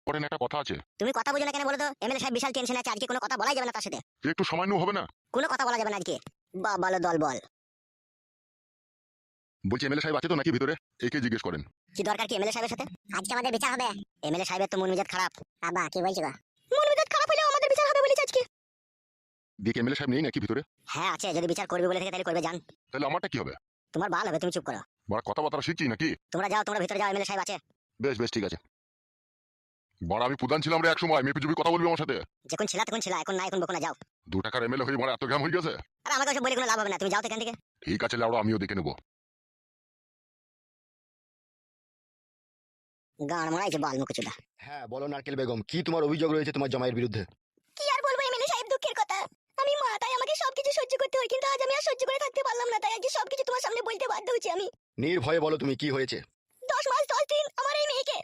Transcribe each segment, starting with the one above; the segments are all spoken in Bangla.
করেন একটা কথা আছে। তুমি কথা বুঝো না কেন বলো তো? এমএলএ সাহেব বিশাল টেনশন আছে, আজকে কোনো কথা বলাই যাবে না তার সাথে। একটু সামান্য হবে না? কোনো কথা বলা যাবে না আজকে। বলো দল বল। বলছি এমএলএ সাহেব আছে তো নাকি ভিতরে? একে জিজ্ঞেস করেন। কি দরকার কি এমএলএ সাহেবের সাথে? আজকে আমাদের বিচার হবে। এমএলএ সাহেবের তো মন মেজাজ খারাপ। বাবা কি বলছো গো? মন মেজাজ খারাপ হলেও আমাদের বিচার হবে বলেছে আজকে। দেখি এমএলএ সাহেব নেই নাকি ভিতরে? হ্যাঁ আছে, যদি বিচার করবে বলে থাকে তাহলে করবে, যান। তাহলে আমারটা কি হবে? তোমার ভালো হবে, তুমি চুপ করো। বড় কথাবার্তা শিখছি নাকি? তোমরা যাও, তোমরা ভিতরে যাও, এমএলএ সাহেব আছে। বেশ বেশ ঠিক আছে। বড় আমি প্রধান ছিলাম রে এক সময়, মেপি চুপি কথা বলবি আমার সাথে? যখন ছিলা তখন ছিলা, এখন না, এখন বকো না, যাও। 2 টাকার এমএলএ হয়ে বড় এত জ্ঞান হয়ে গেছে? আর আমাকে ওসব বলে কোনো লাভ হবে না, তুমি যাও তো এখান থেকে। ঠিক আছে লাউড়া, আমিও দেখে নেবো। গান মারাইছে বাল মুখচুদা। হ্যাঁ বলো নারকেল বেগম, কি তোমার অভিযোগ রয়েছে তোমার জামাইয়ের বিরুদ্ধে? কি আর বলবো এমএলএ সাহেব, দুঃখের কথা। আমি মা, তাই আমাকে সবকিছু সহ্য করতে হয়, কিন্তু আজ আমি আর সহ্য করে থাকতে পারলাম না, তাই আজকে সবকিছু তোমার সামনে বলতে বাধ্য হচ্ছি আমি। নির্ভয়ে বলো তুমি কি হয়েছে। 10 মাস 10 দিন আমার এই মেয়েকে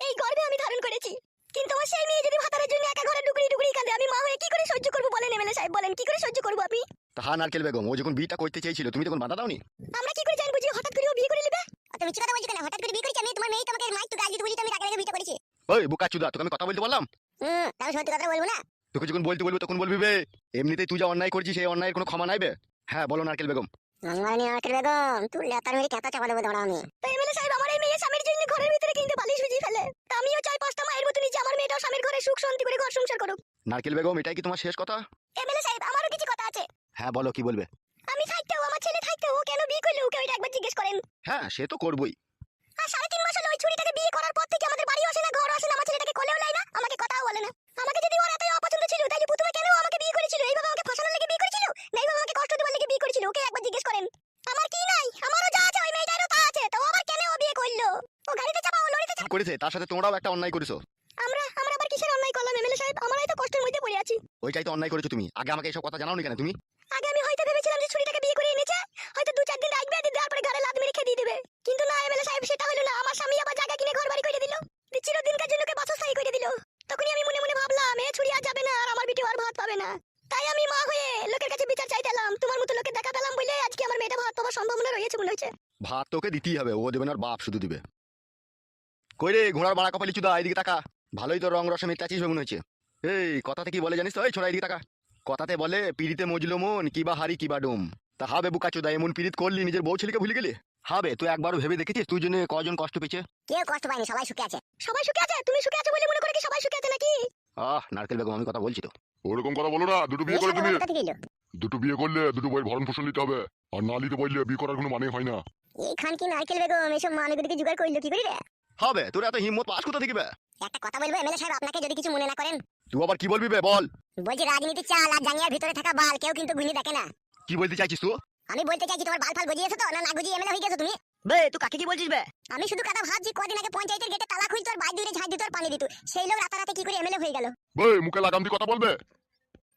এই গর্ভে আমি ধারণ করেছি, কিন্তু আমার সেই মেয়ে যদি ভাতারের জন্য একা ঘরে ডুকরি ডুকরি কাঁদে, আমি মা হয়ে কি করে সহ্য করবো বলেন এমএলএ সাহেব, বলেন কি করে সহ্য করবো আমি? তা নারকেল বেগম, ও যখন বিয়েটা করতে চেয়েছিল তুমি তখন বাধা দাওনি? আমরা কি করে জানবো যে হঠাৎ করে ও বিয়ে করে নেবে? তুমি মিথ্যা কথা বলছো কেন? হঠাৎ করে বিয়ে করেছি আমি? তোমার মেয়ে তোমাকে মাইক তো গালি বলি, আমি রাগে রাগে বিয়েটা করেছি। ওই বুকাচুদা, তোকে আমি কথা বলতে বললাম? তাও সত্যি কথা বলবো না? তোকে যখন বলতে বলবো তখন বলবি বে। এমনিতেই তুই যা অন্যায় করছিস সেই অন্যায়ের কোনো ক্ষমা নাই বে। হ্যাঁ বলো নারকেল বেগম। মানে নারকেল বেগম, তুই লেতার মেরে কেতা চাপা দেবো দাঁড়া আমি। তো এমএলএ সাহেব আমার এই মেয়ে স্বামীর জন্য ঘরের ভিতরে কিন্তু বালিশ ভিজিয়ে ফেলে, তা আমিও চাই 5টা মায়ের মতো নিজে আমার মেয়েটাও স্বামীর ঘরে সুখ শান্তি করে ঘর সংসার করুক। নারকেল বেগম, এটাই কি তোমার শেষ কথা? এমএলএ সাহেব আমারও কিছু কথা আছে। হ্যাঁ বলো কি বলবে। আমি থাকতেও, আমার ছেলে থাকতেও ও কেন বিয়ে করলো, ওকে ওইটা একবার জিজ্ঞেস করেন। হ্যাঁ সে তো করবই। আর 3.5 মাস হলো ওই ছুরিটাকে বিয়ে করার পর থেকে আমাদের বাড়িও আসে না, ঘরও আসে না, আমার ছেলেটাকে কোলেও নেয় না, আমাকে কথাও বলে না। আমাকে যদি ওর এতই অপছন্দ ছিল, তাহলে প্রথমে কেন ও আমাকে বিয়ে করেছিল? এইভাবে আমাকে ফাঁসানোর লেগে বিয়ে করেছিল, না এইভাবে আমাকে কষ্ট দেওয়ার লেগে বিয়ে করেছিল? ওকে একবার জিজ্ঞেস করেন। আমার কি নাই? আমারও যা আছে ওই মেয়েটারও তা আছে, তো ও আবার কেন ও বিয়ে করলো? ও গাড়িতে চাপা, ও লরিতে চাপা। করেছে তার সাথে তোমরাও একটা অন্যায় করেছো। আমরা আমরা আবার কিসের অন্যায় করলাম এমএলএ সাহেব? আমরাই তো কষ্টের মধ্যে পড়ে আছি। ওইটাই তো অন্যায় করেছো তুমি। আগে আমাকে এইসব কথা জানাওনি কেন তুমি? আগে আমি হয়তো ভেবেছিলাম যে ছুরিটাকে বিয়ে করে এনেছে, হয়তো 2-4 দিন রাখবে, আর দেওয়ার পরে ঘরে লাদ মেরে খেয়ে দিয়ে দেবে। কিন্তু না এমএলএ সাহেব, সেটা হলো না। আমার স্বামী আবার জায়গা কিনে ঘর বাড়ি করে দিল, চিরদিনকার জন্য কে বাসস্থায়ী করে দিল। তখনই আমি মনে মনে ভাবলাম এ ছুরি আর যাবে না, আর আমার বিটি আর ভাত পাবে না। তাই আমি মা হয়ে লোকের কাছে বিচার চাইতে এলাম, তোমার মতো লোকের দেখা পেলাম বলে আজকে আমার মেয়েটা ভাত পাওয়ার সম্ভাবনা রয়েছে মনে হচ্ছে। ভাত তোকে দিতেই হবে, ও দেবে না, ওর বাপ শুধু দিবে। কই রে ঘোড়ার বাড়া কপালি চুদা, এইদিকে তাকা। ভালোই তো রং রসে মেটাচিস মনে হচ্ছে। এই কথাতে কি বলে জানিস তো? এই ছোড়া এইদিকে তাকা। কথাতে বলে পিড়িতে মজলো মন, কিবা হারি কিবা ডোম। তা হবে বুকাচুদা, এমন পিড়িত করলি নিজের বউ ছেলেকে ভুলে গেলি? হবে, তুই একবারও ভেবে দেখেছিস তুই জন্য কজন কষ্ট পেয়েছে? কেউ কষ্ট পায়নি, সবাই সুখে আছে। সবাই সুখে আছে? তুমি সুখে আছো বলে মনে করে কি সবাই সুখে আছে নাকি? নারকেল বেগম আমি কথা বলছি তো। ওরকম কথা বলো না। দুটো বিয়ে করে তুমি, কথা থেকে এলো। দুটো বিয়ে করলে দুটো বইয়ের ভরণ পোষণ নিতে হবে, আর না নিতে বললে বিয়ে করার কোনো মানে হয় না। এইখান কি নারকেল বেগম এসব মানুষগুলোকে জোগাড় করলো কি করে রে? হবে, তোর এত হিম্মত পাস কোথা থেকে বে? একটা কথা বলবো এমএলএ সাহেব, আপনাকে যদি কিছু মনে না করেন। তুই আবার কি বলবি বে, বল। বলছি রাজনীতি চাল আর জাঙ্গিয়ার ভিতরে থাকা বাল কেউ কিন্তু গুনি দেখে না। কি বলতে চাইছিস তুই? আমি বলতে চাইছি তোমার বাল ফাল গজিয়েছে তো, না না গজিয়ে এমএলএ হয়ে গেছো তুমি? বে তুই কাকে কি বলছিস বে? আমি শুধু কথা ভাবছি, কদিন আগে পঞ্চায়েতের গেটে তালা খুলতো আর বাইরে ঝাঁজ দিত আর পানি দিত, সেই লোক রাতারাতি কি করে এমএলএ হয়ে গেল? বই মুখে লাগাম দিয়ে কথা বলবে।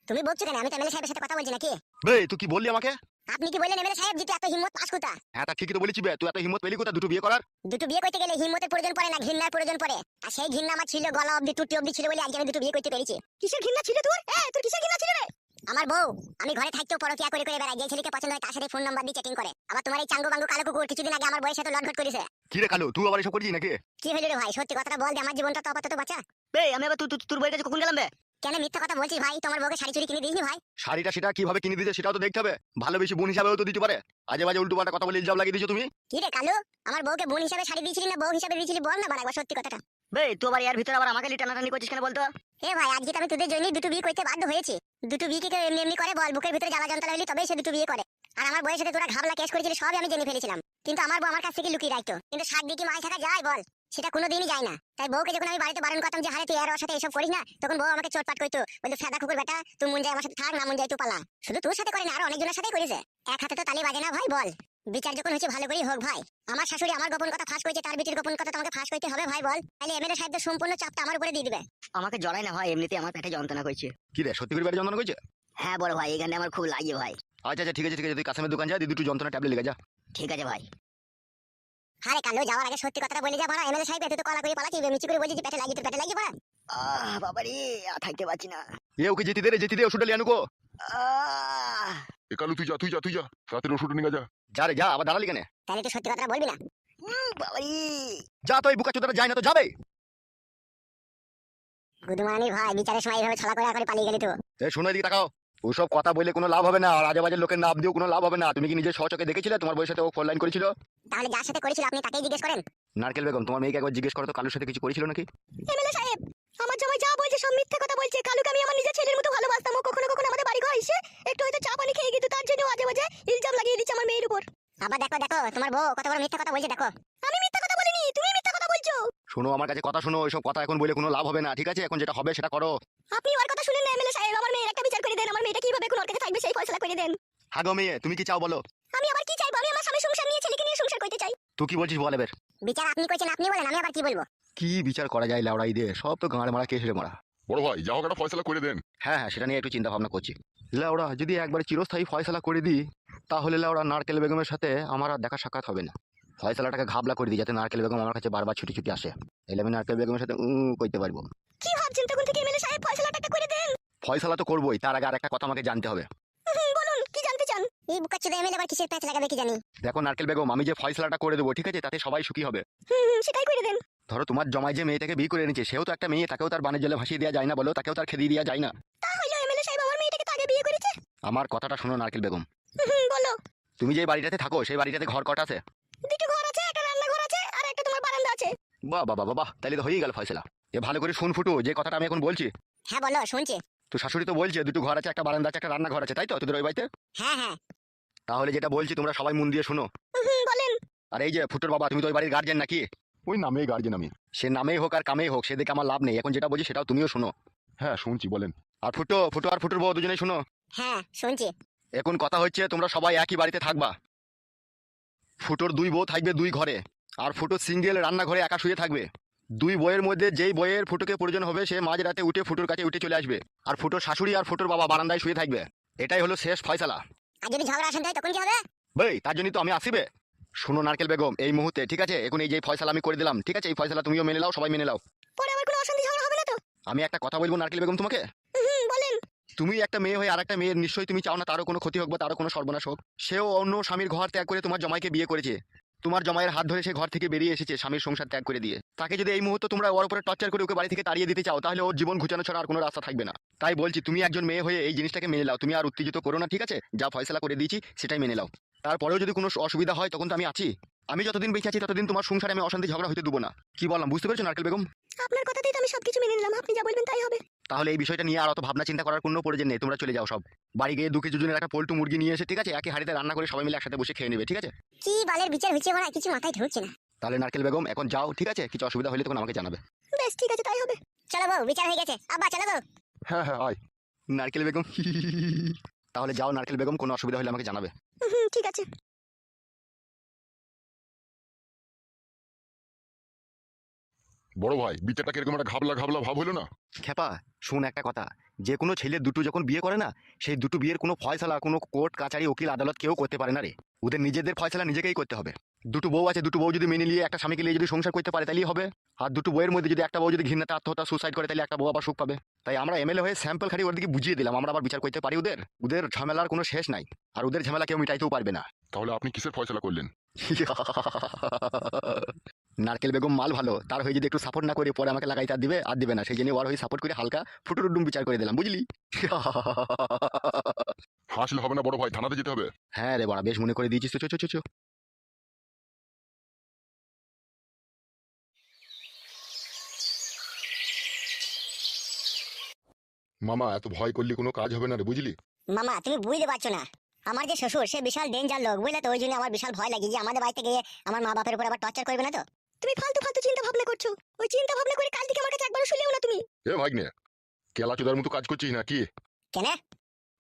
তুমি বলছো কেন? আমি তো এমএলএ সাহেবের সাথে কথা বলছি নাকি? বে তুই কি বললি আমাকে? আপনি কি বললেন এমএলএ সাহেব যেটা এত হিম্মত পাস কোথা? হ্যাঁ তা ঠিকই তো বলেছি বে, তুই এত হিম্মত পেলি কোথা দুটো বিয়ে করার? দুটো বিয়ে করতে গেলে হিম্মতের প্রয়োজন পড়ে না, ঘৃণার প্রয়োজন পড়ে। আর সেই ঘৃণা আমার ছিল গলা অবধি, টুটি অবধি ছিল বলে আজকে আমি দুটো বিয়ে করতে পেরেছি। কিসের ঘৃণা ছিল তোর? তোর কিসের ঘৃণা ছিল রে? আমার বউ, আমি ঘরে থাকতেও পরকিয়া করে করে বেড়াই, যে ছেলেকে পছন্দ হয় তার সাথে ফোন নাম্বার দিয়ে চ্যাটিং করে। আবার তোমার এই চাঙ্গু বাঙ্গু কালো কুকুর কিছুদিন আগে আমার বউয়ের সাথে লটঘট করেছে। কি রে কালু, তুই আবার এসব করছিস নাকি? কি হলো রে ভাই? সত্যি কথাটা বল যে আমার জীবনটা তো আপাতত বাঁচা। বে আমি আবার তোর বইয়ের কাছে কখন গেলাম বে? কেন মিথ্যা কথা বলছিস ভাই? তোমার বউকে শাড়ি চুড়ি কিনে দিসনি ভাই? শাড়িটা সেটা কিভাবে কিনে দিয়েছে সেটাও তো দেখতে হবে। ভালোবেসে বোন হিসাবেও তো দিতে পারে। আজে বাজে উল্টো পাল্টা কথা বলে ইলজাম লাগিয়ে দিয়েছো তুমি। কি রে কালু, আমার বউকে বোন হিসাবে শাড়ি দিয়েছিলি না বউ হিসাবে দিয়েছিলি বল না, বারবার সত্যি কথাটা। বে তুই আবার এর ভিতরে আবার আমাকে টানাটানি করছিস কেন বলতো? এ ভাই আজকে তো আমি তোদের জন্যই দুটো বিয়ে করতে বাধ্য হয়েছি। দুটো বিয়ে কি কেউ এমনি এমনি করে বল? বুকের ভিতরে জ্বালা যন্ত্রণা হলে তবেই সে দুটো বিয়ে করে। আর আমার বউয়ের সাথে তোরা ঘাবলা কেস করেছিলি সবই আমি জেনে ফেলেছিলাম, কিন্তু আমার বউ আমার কাছ থেকে লুকিয়ে রাখতো। কিন্তু শাক দিয়ে কি মাছ থাকা যায় বল? সেটা কোনোদিনই যায় না। তাই বউকে যখন আমি বাড়িতে বারণ করতাম যে হারে তুই আর ওর সাথে এসব করিস না, তখন বউ আমাকে চোটপাট করতো, বলতো সাদা কুকুর বেটা, তুই মন যায় আমার সাথে থাক, না মন যায় তুই পালা। শুধু তোর সাথে করে না, আরো অনেকজনের সাথেই করেছে। এক হাতে তো তালি বাজে না ভাই, বল। বিচার যখন হচ্ছে ভালো করেই হোক ভাই। আমার শাশুড়ি আমার গোপন কথা ফাঁস করেছে, তার বিটির গোপন কথা তোমাকে ফাঁস করতে হবে ভাই, বল। তাহলে এমএলএ সাহেব সম্পূর্ণ চাপটা আমার উপরে দিয়ে দিবে। আমাকে জড়াই না ভাই, এমনিতেই আমার পেটে যন্ত্রণা করছে। কি রে সত্যি করে বাড়ি যন্ত্রণা করছে? হ্যাঁ বড় ভাই, এখানে আমার খুব লাগে ভাই। আচ্ছা আচ্ছা ঠিক আছে ঠিক আছে, তুই কাসেমের দোকান যা, দিয়ে দুটো যন্ত্রণা ট্যাবলেট লেগে যা। ঠিক আছে ভাই। আরে কালু যাওয়ার আগে সত্যি কথাটা বলে যা ভাড়া। এমএলএ সাহেব এত তো কলা করে পালাচ্ছি, মিচি করে বলছি যে পেটে লাগিয়ে, তোর পেটে লাগিয়ে ভাড়া। বাবারে আর থাকতে পারছি না। এ ওকে যেতে দে রে, যেতে দে, ওষুধটা লিয়ে আনুকো। আহ এ কালু তুই যা তুই যা তুই যা, রাতের ওষুধ নিয়ে যা। যা রে যা, আবার দাঁড়ালি কেন? তাহলে তুই সত্যি কথাটা বলবি না? বাবারে যা তো, এই বুকা চোদাটা যায় না তো যাবে। গুদমানি ভাই বিচারের সময় এইভাবে ছলা করে পালিয়ে গেলি তো। এ শোনো এদিকে তাকাও। ওসব কথা বলে কোনো লাভ হবে না, আর আজে বাজে লোকের নাম দিয়েও কোনো লাভ হবে না। তুমি কি নিজের স্বচক্ষে দেখেছিলে তোমার বউয়ের সাথে ও ফোন লাইন করেছিল? তাহলে যার সাথে করেছিল আপনি তাকেই জিজ্ঞেস করেন। নারকেল বেগম, তোমার মেয়েকে একবার জিজ্ঞেস করো তো কালুর সাথে কিছু করেছিল নাকি? এমএলএ সাহেব, আমার জামাই যা বলছে সব মিথ্যে কথা বলছে। কালুকে আমি আমার নিজের ছেলের মতো ভালোবাসতাম। ও কখনো কখনো আমাদের বাড়ি ঘর এসে একটু হয়তো চা পানি খেয়ে গেছে, তার জন্য আজে বাজে ইলজাম লাগিয়ে দিচ্ছে আমার মেয়ের উপর। আবার দেখো দেখো তোমার বউ কত বড় মিথ্যে কথা বলছে দেখো। আমি মিথ্যে কথা বলিনি, তুমি মিথ্যে কথা বলছো। শোনো আমার কাছে কথা শোনো, ওইসব কথা এখন বলে কোনো লাভ হবে না, ঠিক আছে? এখন যেটা হবে সেটা করো। আপনি ওর কথা শুনেন না এমএলএ সাহেব, আমার মেয়ের একটা বিচার করে দেন। আমার মেয়েটা কিভাবে কোন ওর কাছে থাকবে সেই ফয়সালা করে দেন। হাগো মেয়ে, তুমি কি চাও বলো? আমি আবার কি চাইবো? আমি আমার স্বামী সংসার নিয়ে ছেলেকে নিয়ে সংসার করতে চাই। তুই কি বলছিস বল এবার? বিচার আপনি কইছেন, আপনি বলেন, আমি আবার কি বলবো? কি বিচার করা যায় লাউড়াই দিয়ে? সব তো গাঁড়ে মারা কেসে মারা। বড় ভাই যা হোক একটা ফয়সালা করে দেন। হ্যাঁ হ্যাঁ, সেটা নিয়ে একটু চিন্তা ভাবনা করছি। লাউড়া যদি একবার চিরস্থায়ী ফয়সালা করে দিই, তাহলে লাউড়া নারকেল বেগমের সাথে আমার আর দেখা সাক্ষাৎ হবে না। ফয়সালাটাকে ঘাবলা করে দিই যাতে নারকেল বেগম আমার কাছে বারবার ছুটি ছুটি আসে, এলে আমি নারকেল বেগমের সাথে করতে পারবো। কি ভাবছেন তখন থেকে এমএলএ সাহেব? ফয়সালাটা একটা করে দেন। ফয়সালা তো করবোই, তার আগে আর একটা কথা আমাকে জানতে হবে। বলুন কি জানতে চান? এই বুকাচ্চোদা এমএলএ আবার কিসের প্যাচ লাগাবে কি জানি। দেখো নারকেল বেগম, আমি যে ফয়সালাটা করে দেবো, ঠিক আছে, তাতে সবাই সুখী হবে। সেটাই করে দেন। ধরো তোমার জমাই যে মেয়েটাকে বিয়ে করে এনেছে, সেও তো একটা মেয়ে, তাকেও তার বানের জলে ভাসিয়ে দেওয়া যায় না বলো? তাকেও তার খেদিয়ে দেওয়া যায় না? তা হইলো এমএলএ সাহেব, আমার মেয়েটাকে তো আগে বিয়ে করেছে। আমার কথাটা শোনো নারকেল বেগম। বলো। তুমি যে বাড়িটাতে থাকো সেই বাড়িটাতে ঘর কটা আছে? দুটো ঘর আছে, একটা রান্নাঘর আছে আর একটা তোমার বারান্দা আছে। বাহ বাহ বাহ বাহ, তাহলে তো হয়েই গেল ফয়সালা। এ ভালো করে শুন ফুটু, যে কথাটা আমি এখন বলছি। হ্যাঁ বলো, শুনছি। তো শাশুড়ি তো বলছে দুটো ঘর আছে, একটা বারান্দা আছে, একটা রান্নাঘর আছে, তাই তো তোদের ওই বাড়িতে? হ্যাঁ হ্যাঁ। তাহলে যেটা বলছি তোমরা সবাই মন দিয়ে শোনো। বলেন। আর এই যে ফুটোর বাবা, তুমি তো ওই বাড়ির গার্জেন নাকি? ওই নামেই গার্জেন আমি। সে নামেই হোক আর কামেই হোক, সেদিকে আমার লাভ নেই। এখন যেটা বলছি সেটাও তুমিও শোনো। হ্যাঁ শুনছি বলেন। আর ফুটো ফুটো আর ফুটোর বউ দুজনেই শোনো। হ্যাঁ শুনছি। এখন কথা হচ্ছে তোমরা সবাই একই বাড়িতে থাকবা। ফুটোর দুই বউ থাকবে দুই ঘরে, আর ফুটো সিঙ্গেল রান্নাঘরে একা শুয়ে থাকবে। দুই বইয়ের মধ্যে যেই বইয়ের ফুটোকে প্রয়োজন হবে সে মাঝরাতে উঠে ফুটোর কাছে উঠে চলে আসবে, আর ফুটোর শাশুড়ি আর ফুটোর বাবা বারান্দায় শুয়ে থাকবে। এটাই হলো শেষ ফয়সালা। আর যদি ঝগড়া আসেন তখন কি হবে? ভাই তার জন্যই তো আমি আসিবে। শোনো নারকেল বেগম, এই মুহূর্তে ঠিক আছে, এখন এই যে ফয়সালা আমি করে দিলাম, ঠিক আছে, এই ফয়সালা তুমিও মেনে নাও, সবাই মেনে নাও। পরে আবার কোনো অশান্তি ঝগড়া হবে না তো? আমি একটা কথা বলবো নারকেল বেগম তোমাকে। বলেন। তুমি একটা মেয়ে হয়ে আর একটা মেয়ের নিশ্চয়ই তুমি চাও না তারও কোনো ক্ষতি হোক বা তারও কোনো সর্বনাশ হোক। সেও অন্য স্বামীর ঘর ত্যাগ করে তোমার জামাইকে বিয়ে করেছে। তোমার জামাইয়ের হাত ধরে সে ঘর থেকে বেরিয়ে এসেছে স্বামীর সংসার ত্যাগ করে দিয়ে। তাকে যদি এই মুহূর্তে তোমরা ওর উপরে টর্চার করে ওকে বাড়ি থেকে তাড়িয়ে দিতে চাও, তাহলে ওর জীবন ঘুচানো ছাড়া আর কোনো রাস্তা থাকবে না। তাই বলছি তুমি একজন মেয়ে হয়ে এই জিনিসটাকে মেনে নাও, তুমি আর উত্তেজিত করো না, ঠিক আছে? যা ফয়সালা করে দিয়েছি সেটাই মেনে নাও। তারপরেও যদি কোনো অসুবিধা হয় তখন তো আমি আছি। আমি যতদিন বেঁচে আছি ততদিন তোমার সংসারে আমি অশান্তি ঝগড়া হতে দেবো না। কি বললাম বুঝতে পেরেছো নারকেল বেগম? আপনার কথাতেই তো আমি সবকিছু মেনে নিলাম, আপনি যা বলবেন তাই হবে। তাহলে এই বিষয়টা নিয়ে আর অত ভাবনা চিন্তা করার কোনো প্রয়োজন নেই, তোমরা চলে যাও সব। বাড়ি গিয়ে 2 কেজি ওজনের একটা পোল্ট্রি মুরগি নিয়ে এসে, ঠিক আছে, একই হাঁড়িতে রান্না করে সবাই মিলে একসাথে বসে খেয়ে নেবে, ঠিক আছে? কি বালের বিচার হচ্ছে ওরা, কিছু মাথায় ঢুকছে না। তাহলে নারকেল বেগম এখন যাও, ঠিক আছে? কিছু অসুবিধা হলে তখন আমাকে জানাবে। বেশ ঠিক আছে, তাই হবে। চলো বউ, বিচার হয়ে গেছে। আব্বা চলো বউ। হ্যাঁ হ্যাঁ আয়। নারকেল বেগম তাহলে যাও নারকেল বেগম, কোনো অসুবিধা হলে আমাকে জানাবে। ঠিক আছে। বড় ভাই বিচারটা কিরকম একটা ঘাবলা ঘাবলা ভাব হলো না? খেপা শুন একটা কথা, যে কোনো ছেলে দুটো যখন বিয়ে করে না, সেই দুটো বিয়ের কোনো ফয়সালা কোনো কোর্ট কাছারি উকিল আদালত কেউ করতে পারে না রে। ওদের নিজেদের ফয়সালা নিজেকেই করতে হবে। দুটো বউ আছে, দুটো বউ যদি মেনে নিয়ে একটা স্বামীকে নিয়ে যদি সংসার করতে পারে তাহলেই হবে। আর দুটো বউয়ের মধ্যে যদি একটা বউ যদি ঘৃণাতে আত্মহত্যা সুসাইড করে তাহলে একটা বউ আবার সুখ পাবে। তাই আমরা এমএলএ হয়ে স্যাম্পল খালি ওদেরকে বুঝিয়ে দিলাম, আমরা আবার বিচার করতে পারি ওদের। ওদের ঝামেলার কোনো শেষ নাই, আর ওদের ঝামেলা কেউ মিটাইতেও পারবে না। তাহলে আপনি কিসের ফয়সালা করলেন? নারকেল বেগম মাল ভালো, তার হয়ে যদি একটু সাপোর্ট না করে পরে আমাকে লাগাইতে আর দিবে আর দিবে না, সেই জন্য ওর হয়ে সাপোর্ট করে হালকা ফুটুরুডুম বিচার করে দিলাম, বুঝলি? হাসলে হবে না বড় ভাই, থানাতে যেতে হবে। হ্যাঁ রে বাড়া, বেশ মনে করে দিয়েছিস তো, চো চো চো চো। মামা এত ভয় করলে কোনো কাজ হবে না রে, বুঝলি? মামা তুমি বুঝতে পারছো না, আমার যে শ্বশুর সে বিশাল ডেঞ্জার লোক, বুঝলে তো? ওই জন্য আমার বিশাল ভয় লাগে যে আমাদের বাড়িতে গিয়ে আমার মা বাপের উপর আবার টর্চার করবে না তো। তুমি ফালতু ফালতু চিন্তা ভাবনা করছো, ওই চিন্তা ভাবনা করে কাল থেকে আমার কাছে একবারও শুনলেও না তুমি। এ ভাগ্নে, কেলা চোদার মতো কাজ করছিস না কি? কেন?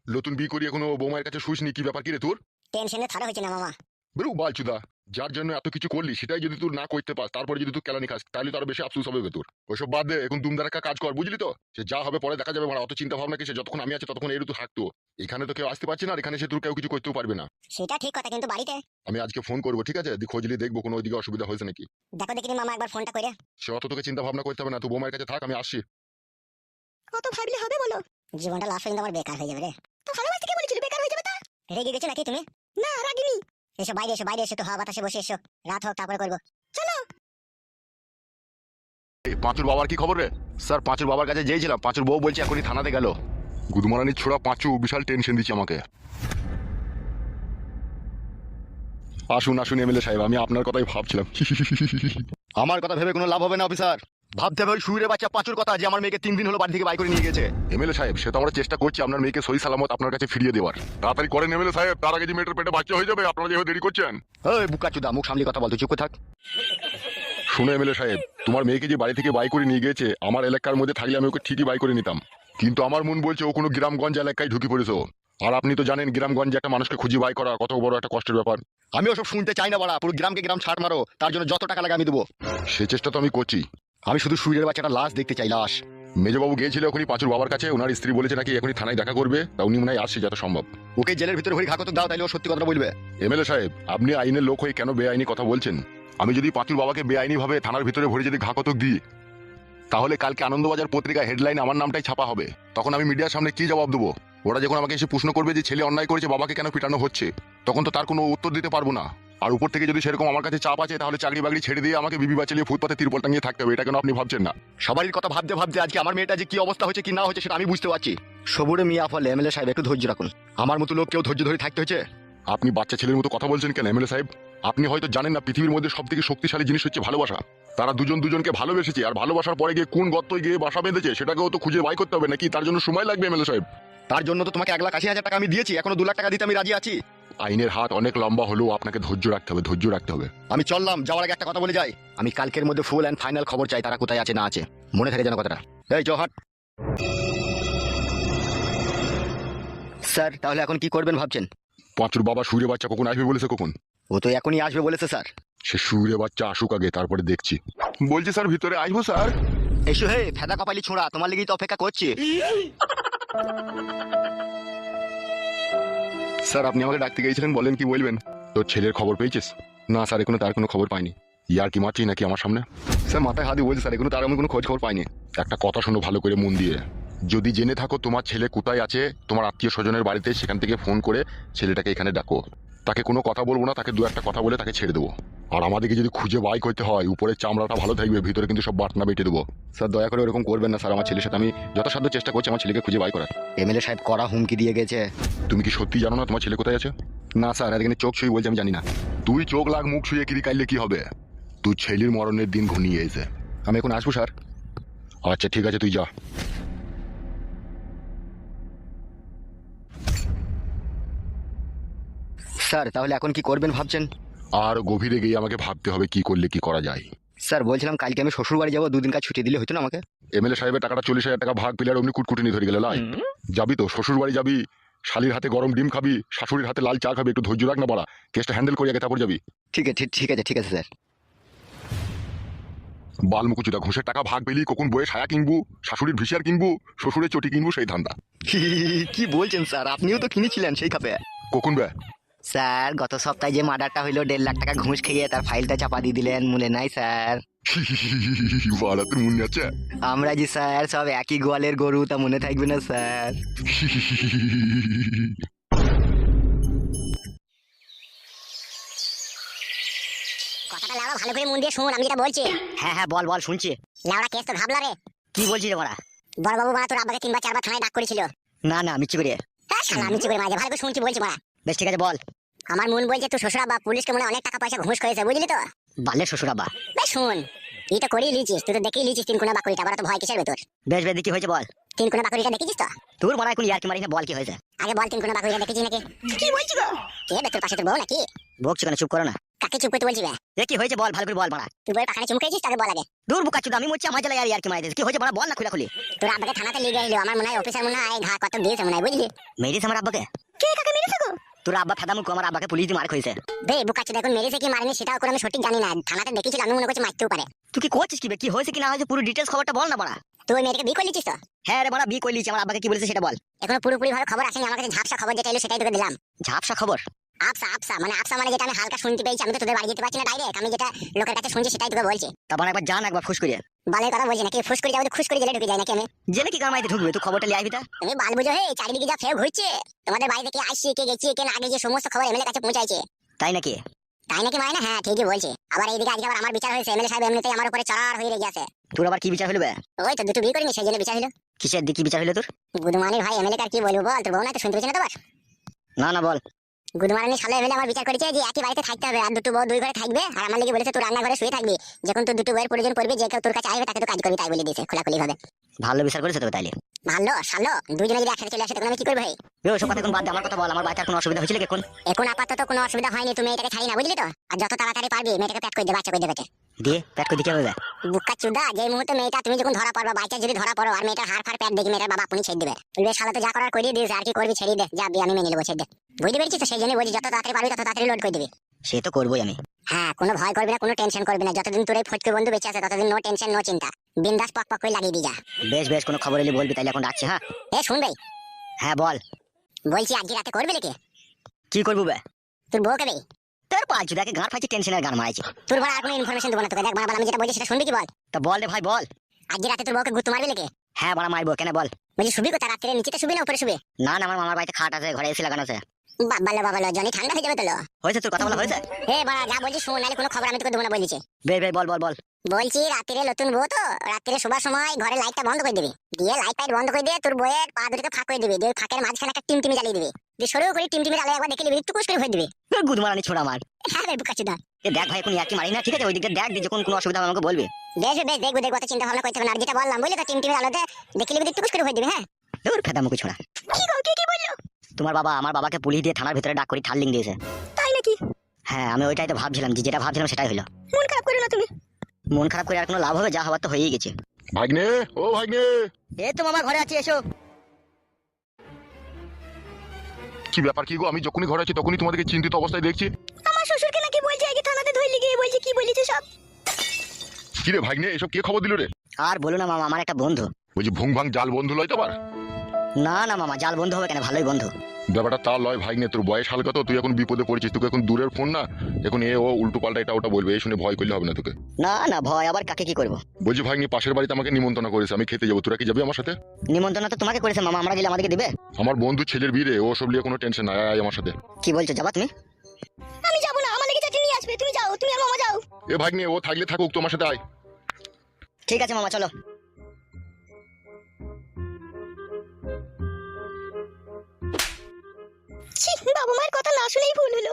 নতুন বিয়ে করি এখনো বৌমায়ের কাছে শুসনি, কি ব্যাপার কি রে তোর? টেনশনে থারা হয়েছে না মামা। বেরো বালচুদা, যার জন্য এত কিছু করলি সেটাই যদি তুই না করতে পাস, তারপরে যদি তুই কেলানি খাস, তাহলে তো আরো বেশি আফসোস হবে তোর। ওইসব বাদ দে, এখন দুমদারাক্কা কাজ কর, বুঝলি তো? সে যা হবে পরে দেখা যাবে, মানে অত চিন্তা ভাবনা কিসে? যতক্ষণ আমি আছি ততক্ষণ এর তো থাকতো। এখানে তো কেউ আসতে পারছে না, আর এখানে সে তোর কেউ কিছু করতেও পারবে না। সেটা ঠিক কথা, কিন্তু বাড়িতে আমি আজকে ফোন করবো, ঠিক আছে? খোঁজলি দেখবো কোনো ওইদিকে অসুবিধা হয়েছে নাকি। দেখো দেখিনি মামা, একবার ফোনটা করে। সে অত তোকে চিন্তা ভাবনা করতে হবে না, তুই বৌমায়ের কাছে থাক, আমি আসছি। কত ভাবলে হবে বলো? জীবনটা লাস্ট পর্যন্ত আমার বেকার হয়ে যাবে রে। তো ভালোবাসতে কে বলেছিল বেকার হয়ে যাবে? তা রেগে গেছো নাকি তুমি? না রাগিনি। এসো বাইরে, এসো বাইরে, এসো, তো হাওয়া বাতাসে বসে এসো, রাত হোক তারপরে করবো। চলো। পাঁচুর বাবার কি খবর রে? স্যার পাঁচুর বাবার কাছে যেয়েছিলাম, পাঁচুর বউ বলছে এখনই থানাতে গেল। গুদমারানির ছোড়া পাঁচু বিশাল টেনশন দিচ্ছে আমাকে। আসুন আসুন এমএলএ সাহেব, আমি আপনার কথাই ভাবছিলাম। আমার কথা ভেবে কোনো লাভ হবে না অফিসার, ভাবতে হবে ওই শুয়োরের বাচ্চা পাঁচুর কথা, যে আমার মেয়েকে 3 দিন হলো বাড়ি থেকে বাই করে নিয়ে গেছে। এমএলএ সাহেব, সে তো আমরা চেষ্টা করছি আপনার মেয়েকে সহি সালামত আপনার কাছে ফিরিয়ে দেওয়ার। তাড়াতাড়ি করেন এমএলএ সাহেব, তার আগে যে মেয়েটার পেটে বাচ্চা হয়ে যাবে। আপনারা যেভাবে দেরি করছেন। ওই বুকাচুদা, মুখ সামলি কথা বল, তুই চুপ করে থাক। শুনো এমএলএ সাহেব, তোমার মেয়েকে যে বাড়ি থেকে বাই করে নিয়ে গেছে, আমার এলাকার মধ্যে থাকলে আমি ওকে ঠিকই বাই করে নিতাম, কিন্তু আমার মন বলছে ও কোনো গ্রামগঞ্জ এলাকায় ঢুকে পড়েছে। আর আপনি তো জানেন গ্রামগঞ্জে একটা মানুষকে খুঁজে বাই করা কত বড় একটা কষ্টের ব্যাপার। আমি ওসব শুনতে চাই না বাড়া, পুরো গ্রামকে গ্রাম ছাড় মারো, তার জন্য যত টাকা লাগে আমি দেবো। সে চেষ্টা তো আমি করছি। আমি শুধু শুয়োরের বাচ্চাটা লাশ দেখতে চাই, লাশ। মেজবাবু গিয়েছিল এখনই পাঁচুর বাবার কাছে, ওনার স্ত্রী বলেছে নাকি এখনই থানায় দেখা করবে, তা উনি মনে হয় আসছে যত সম্ভব। ওকে জেলের ভিতরে ভরি ঘাকতক দাও, তাইলে ও সত্যি কথা বলবে। এমএলএ সাহেব, আপনি আইনের লোক হয়ে কেন বেআইনি কথা বলছেন? আমি যদি পাঁচুর বাবাকে বেআইনি ভাবে থানার ভিতরে ভরে যদি ঘাকতক দিই, তাহলে কালকে আনন্দবাজার পত্রিকা হেডলাইন আমার নামটাই ছাপা হবে। তখন আমি মিডিয়ার সামনে কি জবাব দেবো? ওরা যখন আমাকে এসে প্রশ্ন করবে যে ছেলে অন্যায় করেছে, বাবাকে কেন পিটানো হচ্ছে, তখন তো তার কোনো উত্তর দিতে পারবো না। আর উপর থেকে যদি সেরকম আমার কাছে চাপ আছে, তাহলে চাকরি বাকরি ছেড়ে দিয়ে আমাকে বিবি বাঁচালিয়ে ফুটপাতে তিরপল টাঙিয়ে থাকতে হবে। এটা কেন আপনি ভাবছেন না? সবারই কথা ভাবতে ভাবতে আজকে আমার মেয়েটা যে কি অবস্থা হয়েছে কি না হয়েছে সেটা আমি বুঝতে পারছি। সবুরে মিয়া ফলে এমএলএ সাহেব একটু ধৈর্য রাখুন, আমার মতো লোক কেউ ধৈর্য ধরে থাকতে হয়েছে? আপনি বাচ্চা ছেলের মতো কথা বলছেন কেন এমএলএ সাহেব? আপনি হয়তো জানেন না, পৃথিবীর মধ্যে সব থেকে শক্তিশালী জিনিস হচ্ছে ভালোবাসা। তারা দুজন দুজনকে ভালোবেসেছে, আর ভালোবাসার পরে গিয়ে কোন গর্তয় গিয়ে বাসা বেঁধেছে সেটাকেও তো খুঁজে বাই করতে হবে নাকি? তার জন্য সময় লাগবে এমএলএ সাহেব। তার জন্য তো তোমাকে 1,80,000 টাকা আমি দিয়েছি, এখনো 2 লাখ টাকা দিতে আমি রাজি আছি। আইনের হাত অনেক লম্বা হলেও আপনাকে ধৈর্য রাখতে হবে, ধৈর্য রাখতে হবে। আমি চললাম, যাওয়ার আগে একটা কথা বলে যাই, আমি কালকের মধ্যে ফুল অ্যান্ড ফাইনাল খবর চাই, তারা কোথায় আছে না আছে, মনে থাকে যেন কথাটা। এই জহাট স্যার, তাহলে এখন কি করবেন ভাবছেন? পাঁচুর বাবা সুরে বাচ্চা কখন আসবে বলেছে? কখন? ও তো এখনই আসবে বলেছে স্যার। সে সুরে বাচ্চা আসুক আগে, তারপরে দেখছি। বলছি স্যার ভিতরে আসবো স্যার? এসো হে ফেদা কপালি ছোঁড়া, তোমার লেগেই তো অপেক্ষা করছি। স্যার আপনি আমাকে ডাকতে গিয়েছিলেন, বলেন কি বলবেন? তোর ছেলের খবর পেয়েছিস? না স্যার, এখনো তার কোনো খবর পাইনি। ইয়ার কি মারছি নাকি আমার সামনে? স্যার মাথায় হাত দিয়ে বলছি, স্যার এখনো তার আমি কোনো খোঁজ খবর পাইনি। একটা কথা শোনো ভালো করে মন দিয়ে, যদি জেনে থাকো তোমার ছেলে কোথায় আছে, তোমার আত্মীয় স্বজনের বাড়িতে, সেখান থেকে ফোন করে ছেলেটাকে এখানে ডাকো। তাকে কোনো কথা বলবো না, তাকে 2-1টা কথা বলে তাকে ছেড়ে দেবো। আর আমাদেরকে যদি খুঁজে বাই করতে হয়, উপরের চামড়াটা ভালো থাকবে, ভিতরে কিন্তু সব বাটনা বেটে দেবো। স্যার দয়া করে ওরকম করবেন না স্যার, আমার ছেলের সাথে আমি যথাসাধ্য চেষ্টা করছি আমার ছেলেকে খুঁজে বাই করার। এমএলএ সাহেব কড়া হুমকি দিয়ে গেছে। তুমি কি সত্যি জানো না তোমার ছেলে কোথায় আছে? না স্যার, এখানে চোখ ছুঁয়ে বলছি আমি জানি না। তুই চোখ লাগ, মুখ ছুঁয়ে কিরি কাইলে কি হবে? তুই ছেলের মরণের দিন ঘনিয়ে এসে। আমি এখন আসবো স্যার? আচ্ছা ঠিক আছে, তুই যা। স্যার তাহলে এখন কি করবেন ভাবছেন? আর গভীরে গিয়ে আমাকে ভাবতে হবে কি করলে কি করা যায়। স্যার বলছিলাম কালকে আমি শ্বশুর বাড়ি যাবো, 2 দিন কাজ ছুটি দিলে হতো না আমাকে? এমএলএ সাহেবের টাকাটা 40,000 টাকা ভাগ পেলে আর অমনি কুটকুটিনি ধরে গেলে লাই। যাবি তো শ্বশুর বাড়ি যাবি, শালির হাতে গরম ডিম খাবি, শাশুড়ির হাতে লাল চা খাবি, একটু ধৈর্য রাখ না বাড়া, কেসটা হ্যান্ডেল করে আগে তারপর যাবি। ঠিক আছে ঠিক আছে স্যার। বালমুকুচুদা, ঘুষের টাকা ভাগ পেলি কখন বইয়ে সায়া কিনবো, শাশুড়ির ভিসিয়ার কিনবো, শ্বশুরের চটি কিনবো, সেই ধান্দা। কি বলছেন স্যার, আপনিও তো কিনেছিলেন সেই খাপে। কখন বে? স্যার গত সপ্তাহে যে মার্ডারটা হইলো 1.5 লাখ টাকা ঘুষ খেয়ে তার ফাইলটা চাপা দিয়ে দিলেন, মনে নাই স্যার? বাড়া তোর মনে আছে? আমরা যে স্যার সব একই গোয়ালের গরু, তা মনে থাকবে না স্যার? কথাটা লাউড়া ভালো করে মন দিয়ে শুন, আমি যেটা বলছি। হ্যাঁ হ্যাঁ বল বল শুনছি। লাউড়া কেস তো ঘাবলা রে। কি বলছিস রে বড়া? বড়বাবু মারা তোর আব্বাকে 3-4 বার থানায় ডাক করেছিল। না না মিচ্ছি করে। হ্যাঁ শালা, আমি কি করে মাঝে ভালো করে শুনছি বলছি মারা। বেশ ঠিক আছে বল। আমার মন বলছে তোর শ্বশুর আব্বা পুলিশকে মনে হয় অনেক টাকা পয়সা ঘুষ করেছে, বুঝলি তো? বালের শ্বশুর আব্বা। বেশ শুন, তুই তো করেই লিচিস, তুই তো দেখেই লিচিস 3 কোনা বাকুড়িটা, আবার তো ভয় কিসের ভেতর? বেশ বেশ কি হয়েছে বল। 3 কোনা বাকুড়িটা দেখেছিস তো? তোর বড়া এখন ইয়ার কি মারিস না, বল কি হয়েছে? আগে বল 3 কোনা বাকুড়িটা দেখেছিস নাকি? কি বলছিস গো? কে বে তোর পাশে তোর বউ নাকি? বকছ কেন, চুপ করো না। কাকে চুপ করতে বলছি বে? এ কি হয়েছে বল, ভালো করে বল বড়া। তুই বউয়ের পাখানে চুমকেছিস, তাকে বল আগে। দূর বুকা চুদা, আমি মরছি আমার জ্বালা ইয়ার কি মারিস। কি হয়েছে বড়া, বল না খুলে খুলি। তোর আব্বাকে থানাতে নিয়ে গেল, আমার মনে হয় অফিসার মনে হয় ঘা কত দিয়েছে মনে হয়, বুঝলি? মেরিস আমার আব্বাকে? কে কাকে মেরেছে গো? তোর আব্বা ফেদা মুখ আমার আব্বাকে পুলিশ দিয়ে মার খাইছে। বে বুকাচ্ছি, দেখুন মেরেছে কি মারেনি সেটাও করে আমি সঠিক জানি না, থানাতে দেখেছিলাম, আমি মনে করছি মারতেও পারে। তুই কি করছিস কি বে, কি হয়েছে কি না হয়েছে পুরো ডিটেইলস খবরটা বল না বড়া। তুই ওই মেয়েটাকে বিয়ে করলিছিস তো? হ্যাঁ রে বড়া, বিয়ে করলিছি, আমার আব্বাকে কি বলেছে সেটা বল। এখনো পুরোপুরি ভাবে খবর আসেনি আমার কাছে, ঝাপসা খবর যেটা এলো সেটাই তোকে দিলাম। ঝাপসা খবর? আফসা মানে যেটা আমি হালকা শুনতে পেয়েছি, আমি তো তোদের বাড়ি যেতে পারছি না ডাইরেক্ট, আমি যেটা লোকের কাছে শুনছি সেটাই তোকে বলছি। তারপর একবার জান, একবার ফুস করিয়ে। বালের কথা বলছি নাকি? ফুস করে যাবো, খুশ করে জেলে ঢুকে যায় নাকি আমি? জেলে কি কামাইতে ঢুকবে, তুই খবরটা লিয়ে আইবি তা। তুমি বাল বুঝো হে, চারিদিকে যা ফেউ ঘুরছে, তোমাদের বাড়ি থেকে আসছি কে গেছি কে না গেছি সমস্ত খবর এমএলএ কাছে পৌঁছাইছে। তাই নাকি? তাই নাকি মায় না? হ্যাঁ ঠিকই বলছি। আবার এইদিকে আজকে আবার আমার বিচার হয়েছে, এমএলএ সাহেব এমনিতেই আমার উপরে চড়ার হয়ে রেগে আছে। তোর আবার কি বিচার হলো বে? ওই তো দুটো বিয়ে করিনি সেই জন্য বিচার হলো। কিসের দিকে বিচার হলো তোর? গুদমানি ভাই এমএলএ কার কি বলবো বল, তোর বউ না তো শুনতে পেয়েছে না তোমার? না না বল। গুদমানি সালে এমএলএ আমার বিচার করেছে যে একই বাড়িতে থাকতে হবে, আর দুটো বউ দুই ঘরে থাকবে, আর আমার লেগে বলেছে তোর রান্না ঘরে শুয়ে থাকবি, যখন তোর দুটো বউয়ের প্রয়োজন পড়বে যে কেউ তোর কাছে আসবে তাকে তো কাজ করবি, তাই বলে দিয়েছে খোলাখুলি ভাবে। ভালো বিচার করেছে তবে তাইলে। ভালো শালো, দুজনে যদি একসাথে চলে আসে তখন আমি কি করবো? ভাই ওসব কথা এখন বাদ দে, আমার কথা বল। আমার বাচ্চার কোনো অসুবিধা হয়েছিল কি এখন? এখন আপাতত কোনো অসুবিধা হয়নি, তুমি এটাকে ছাড়ি না বুঝলি তো। আর যত তাড়াতাড়ি পারবি মেয়েটাকে প্যাক করে দে, বাচ্চা করে দেবে। দিয়ে প্যাট করে দিতে হবে। বুকা চুদা, যে মুহূর্তে মেয়েটা তুমি যখন ধরা পড়বা, বাচ্চা যদি ধরা পড়ো আর মেয়েটার হাড় ফাড় প্যাট দেখি মেয়েটার বাবা আপনি ছেড়ে দেবে, বলবে শালা তো যা করার করিয়ে দিয়েছে, আর কি করবি ছেড়ে দে, যা বিয়ে আমি মেনে নেবো, ছেড়ে দে। বুঝতে পেরেছিস তো, সেই জন্য বলছি যত তাড়াতাড়ি পারবি তত তাড়াতাড়ি লোড করে দিবি। সে তো করবোই আমি। হ্যাঁ, কোনো ভয় করবি না, কোনো টেনশন করবি না, যতদিন তোর এই ফটকে বন্ধু বেঁচে আছে ততদিন নো টেনশন নো চিন্তা, বিন্দাস পক পক করে লাগিয়ে দি যা। বেশ বেশ, কোনো খবর এলে বলবি, তাইলে এখন রাখছি। হ্যাঁ এ শুন ভাই, হ্যাঁ বল। বলছি আজকে রাতে করবে নাকি? কি করবো বে? তোর বউকে বে তোর পাঁচ দেখে গান ফাইছে, টেনশনের গান মারাইছে। তোর বড় আর কোনো ইনফরমেশন দেবো না তোকে, দেখ বাবা আমি যেটা বলছি সেটা শুনবি কি বল? তা বল রে ভাই বল। আজকে রাতে তোর বউকে গুত্তু মারবে নাকি? হ্যাঁ বড়া মারবো, কেন বল। বলছি শুবি কোথায়, রাত্রে নিচেতে শুবি না উপরে শুবি? না না, আমার মামার বাড়িতে খাট আছে, ঘরে এসি লাগানো আছে। বাবা জনি ঠান্ডা হয়ে যাবে তো। হয়েছে তোর কথা বলা হয়েছে? হে বাবা যা বলছি শোন, নাহলে কোনো খবর আমি তোকে দেবো না বলেছি। বেশ বেশ বল বল বল। বলছি রাত্রে নতুন বউ তো, রাত্রে শোবার সময় ঘরে লাইটটা বন্ধ করে দিবি, দিয়ে লাইট টাইট বন্ধ করে দিয়ে তোর বউয়ের পা দুটোকে ফাঁক করে দিবি, দিয়ে ফাঁকের মাঝখানে একটা টিমটিমি জ্বালিয়ে দিবি, দিয়ে সরু করে টিমটিমির আলো একবার দেখে নিবি, একটু কুস করে ভরে দিবি। গুদমারানি ছোড়া আমার। হ্যাঁ রে বুকাচুদা। এ দেখ ভাই, এখন ইয়ার্কি মারি না, ঠিক আছে? ওই দিকে দেখ, যখন কোনো অসুবিধা হবে আমাকে বলবি। বেশ বেশ দেখবো দেখবো, চিন্তা ভাবনা করতে হবে না, আর যেটা বললাম বুঝলি তো, টিমটিমির আলোতে দেখে নিবি, একটু কুস করে ভরে দিবি। হ্যাঁ তোর ফেদা মুখে ছোড়া। কি গো, কি বললো? তোমার বাবা আমার বাবাকে পুলিশ দিয়ে থানার ভিতরে ডাক করে ঠাল্লিং দিয়েছে। তাই নাকি? হ্যাঁ, আমি ওইটাই তো ভাবছিলাম, যে যেটা ভাবছিলাম সেটাই হলো। মন খারাপ করো না তুমি। মন খারাপ করে আর কোনো লাভ হবে? যা হবার তো হয়েই গেছে। ভাগ্নে, ও ভাগ্নে, এই তো মামা ঘরে আছি, এসো। কি ব্যাপার কি গো? আমি যখনই ঘরে আছি তখনই তোমাদেরকে চিন্তিত অবস্থায় দেখছি। আমার শ্বশুরকে নাকি বলছে আগে থানাতে ধইলি গিয়ে, বলছে কি বলিছে সব। কি রে ভাগ্নে, এসব কে খবর দিল রে? আর বলো না মামা, আমার একটা বন্ধু। বলছি ভুং ভাং জাল বন্ধু লয় তো আবার? না না মামা, জাল বন্ধু হবে কেন, ভালোই বন্ধু। ব্যাপারটা তা লয় ভাগ্নে, তোর বয়স হালকা তো, তুই এখন বিপদে পড়েছিস, তোকে এখন দূরের ফোন না, এখন এ ও উল্টো পাল্টা এটা ওটা বলবে, এই শুনে ভয় করলে হবে না তোকে। না না, ভয় আবার কাকে কি করবো? বলছি ভাগ্নে, পাশের বাড়িতে আমাকে নিমন্ত্রণ করেছে, আমি খেতে যাবো, তোরা কি যাবি আমার সাথে? নিমন্ত্রণ তো তোমাকে করেছে মামা, আমরা গেলে আমাদেরকে দিবে? আমার বন্ধু ছেলের বিয়ে রে, ও সব নিয়ে কোনো টেনশন নাই, আয় আমার সাথে। কি বলছো, যাবা তুমি? আমি যাবো না, আমার লেগে চাকরি নিয়ে আসবে, তুমি যাও, তুমি আর মামা যাও। এ ভাগ্নে, ও থাকলে থাকুক, তোমার সাথে আয়। ঠিক আছে মামা, চলো। ছি, বাবা মায়ের কথা না শুনেই ভুল হলো,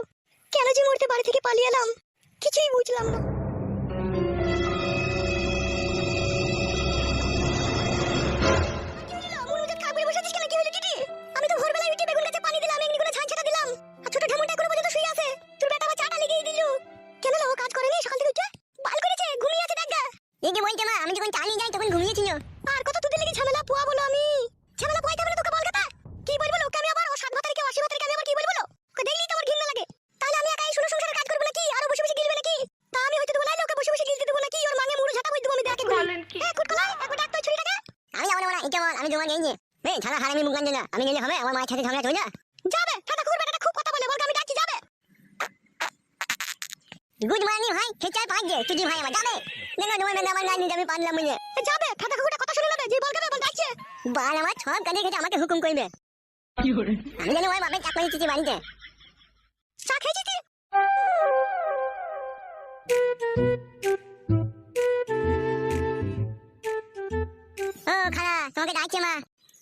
কেন যে মরতে বাড়ি থেকে পালিয়ে এলাম কিছুই বুঝলাম না। আমি তো ভোরবেলায় উঠে বেগুন গাছে পানি দিলাম, এমনি করে ছাঁচটা দিলাম, আর ছোট ঢেমুটা এখনো পর্যন্ত শুয়ে আছে, তোর বেটা আমার চাটা লেগেই দিল। কেন ও কাজ করেনি সকাল থেকে উঠে? বাল করেছে, ঘুমিয়ে আছে দেখা। এই যে বলতে মা, আমি যখন চা নিয়ে যাই তখন ঘুমিয়েছিল। আর কত তোদের লেগে ঝামেলা পোয়া বলো, আমি ঝামেলা পোয়াইতে হবে না তোকে, বল কথা কি বলবো? লোকে আমি আবার ও 7 ভাতারে কে 80 ভাতারে কে আমি আবার কি বলবো? ওকে দেখলেই তো আমার ঘৃণা লাগে। তাহলে আমি একাই শুনো সংসারে কাজ করব নাকি, আর বসে বসে গিলবে নাকি? তা আমি হয়তো দেবো না, লোকে বসে বসে গিলতে দেবো নাকি? ওর মাঙে মুড়ো ঝাঁটা বই দেবো আমি, দেখে বলেন কি? এ কুটকলা, একবার ডাক তো ছুরিটাকে। আমি যাবো না, এটা বল, আমি তোমার নেই নে। এই থানা হারামি মুখ গাঞ্জে না, আমি নিলে হবে? আমার মায়ের সাথে ঝগড়া চলে যা। যাবে ঠাটা কুকুর বেটাটা খুব কথা বলে, বলকে আমি ডাকছি, যাবে। গুড মর্নিং ভাই, ফেচার পাঁচে তুই কি ভাই আমার যাবে? না তোমার মেয়ে আমার নানি যাবে, পারলাম বুঝে যাবে। ঠাটা কুকুরটা কথা শুনে নেবে, যে বলকে বল ডাকছে। বাল আমার সব কাজে খেতে আমাকে হুকুম করবে। আমি জানি ওই বাপের চাকরি চিঠি বাড়িতে চা খেয়েছি তুই? ও খালা, তোমাকে ডাকছে মা।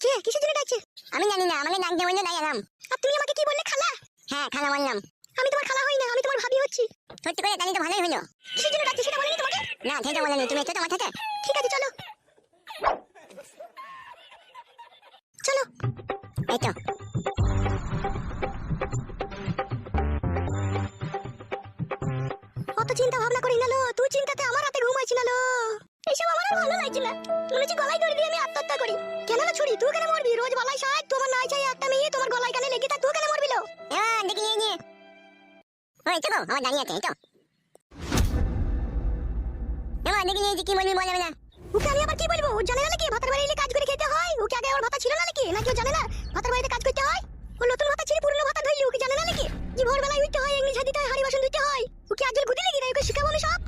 কে, কিসের জন্য ডাকছে? আমি জানি না, আমাকে ডাকতে বললে তাই এলাম। আর তুমি আমাকে কি বললে, খালা? হ্যাঁ খালা বললাম। আমি তোমার খালা হই না, আমি তোমার ভাবি হচ্ছি। সত্যি করে জানি তো ভালোই হলো। কিসের জন্য ডাকছে সেটা বলেনি তোমাকে? না সেটা বলেনি, তুমি একটু তোমার সাথে। ঠিক আছে চলো চলো, এই তো। অত চিন্তা ভাবনা করি না লো, তুই চিন্তাতে আমার রাতে ঘুম আইছিল লো। এইসব আমার আর ভালো লাগছে না, মনে হচ্ছে গলায় দড়ি দিয়ে আমি আত্মহত্যা করি। কেন না ছুরি, তুই কেন মরবি? রোজ বলাই সাজ, তোমার নাই চাই একটা মেয়ে তোমার গলায় কানে লেগে থাক, তুই কেন মরবি লো? হ্যাঁ দেখি নিয়ে ওই তো আমার দাঁড়িয়ে আছে, এই তো। এমন দেখি নিয়ে কি বলবি বলে না। ওকে আমি আবার কি বলবো? ও জানে না নাকি ভাতার বাড়ি এলে কাজ করে খেতে হয়? ওকে আগে আমার ভাতা ছিল না নাকি? নাকি ও জানে না ভাতার বাড়িতে কাজ করতে হয়? ও নতুন ভাতা ছিল, পুরনো ভাতা ধরলি, ওকে জানে না নাকি যে ভোরবেলায় উঠতে হয়, এমনি ঝাঁদিতে হয়, হাড়ি বাসন ধুতে হয়? ওকে আজল গুদি লেগে না, ওকে শিখাবো আমি সব।